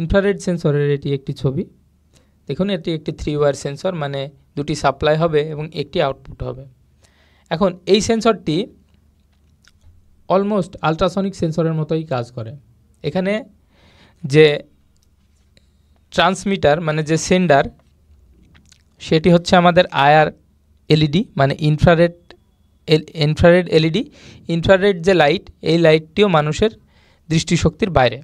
Infrared সেন্সরের এটি একটি ছবি। দেখুন এটি একটি 3 ওয়্যার সেন্সর, মানে দুটি সাপ্লাই হবে এবং একটি আউটপুট হবে। এখন এই সেন্সরটি অলমোস্ট আলট্রাসনিক সেন্সরের মতোই কাজ করে। এখানে যে ট্রান্সমিটার মানে যে সেন্ডার, সেটি হচ্ছে আমাদের আইআর এলইডি মানে ইনফ্রারেড এলইডি। ইনফ্রারেড যে লাইট, এই লাইটটিও মানুষের দৃষ্টিশক্তির বাইরে।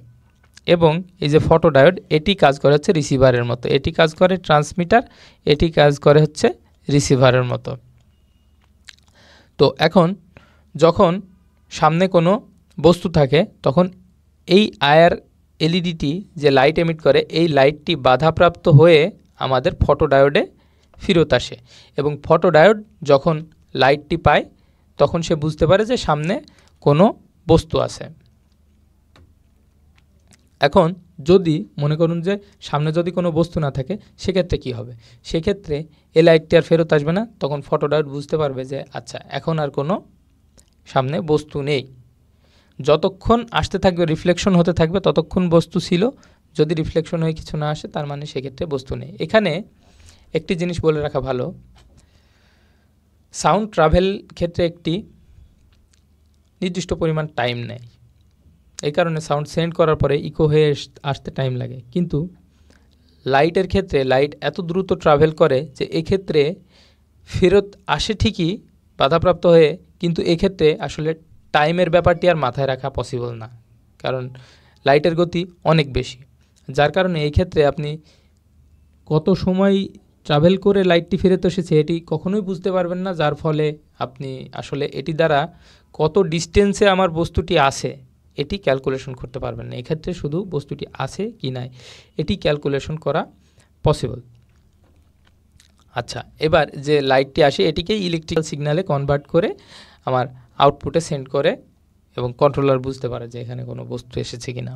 এবং এই যে ফটোডায়োড, এটি কাজ করে হচ্ছে রিসিভারের মতো, এটি কাজ করে ট্রান্সমিটার, এটি কাজ করে হচ্ছে রিসিভারের মতো। তো এখন যখন সামনে কোনো বস্তু থাকে তখন এই আইআর এলইডিটি যে লাইট এমিট করে, এই লাইটটি বাধাপ্রাপ্ত হয়ে আমাদের ফটোডায়োডে ফেরত আসে এবং ফটোডায়োড যখন লাইটটি পায় তখন সে বুঝতে পারে যে সামনে কোনো বস্তু আছে। এখন যদি মনে করুন যে সামনে যদি কোনো বস্তু না থাকে, সেক্ষেত্রে কি হবে? সেক্ষেত্রে এই লাইটটি আর ফেরত আসবে না। তখন ফটোডায়োড বুঝতে পারবে যে আচ্ছা এখন আর কোনো সামনে বস্তু নেই। যতক্ষণ আসতে থাকবে, রিফ্লেকশন হতে থাকবে, ততক্ষণ বস্তু ছিল। যদি রিফ্লেকশন হয়ে কিছু না আসে, তার মানে সেক্ষেত্রে বস্তু নেই। এখানে একটি জিনিস বলে রাখা ভালো, সাউন্ড ট্রাভেল ক্ষেত্রে একটি নির্দিষ্ট পরিমাণ টাইম নেয়। এই কারণে সাউন্ড সেন্ড করার পরে ইকো হয়ে আসতে টাইম লাগে। কিন্তু লাইটের ক্ষেত্রে লাইট এত দ্রুত ট্রাভেল করে যে এক্ষেত্রে ফেরত আসে ঠিকই বাধাপ্রাপ্ত হয়ে, কিন্তু এক্ষেত্রে আসলে টাইমের ব্যাপারটি আর মাথায় রাখা পসিবল না, কারণ লাইটের গতি অনেক বেশি। যার কারণে এই ক্ষেত্রে আপনি কত সময় ট্রাভেল করে লাইটটি ফেরত এসেছে এটি কখনোই বুঝতে পারবেন না। যার ফলে আপনি আসলে এটি দ্বারা কত ডিস্টেন্সে আমার বস্তুটি আছে এটি ক্যালকুলেশন করতে পারবেন না। এক্ষেত্রে শুধু বস্তুটি আছে কি নাই এটি ক্যালকুলেশন করা পসিবল। আচ্ছা, এবার যে লাইটটি আসে এটিকে ইলেকট্রিক্যাল সিগন্যালে কনভার্ট করে আমার আউটপুটে সেন্ড করে এবং কন্ট্রোলার বুঝতে পারে যে এখানে কোনো বস্তু এসেছে কিনা।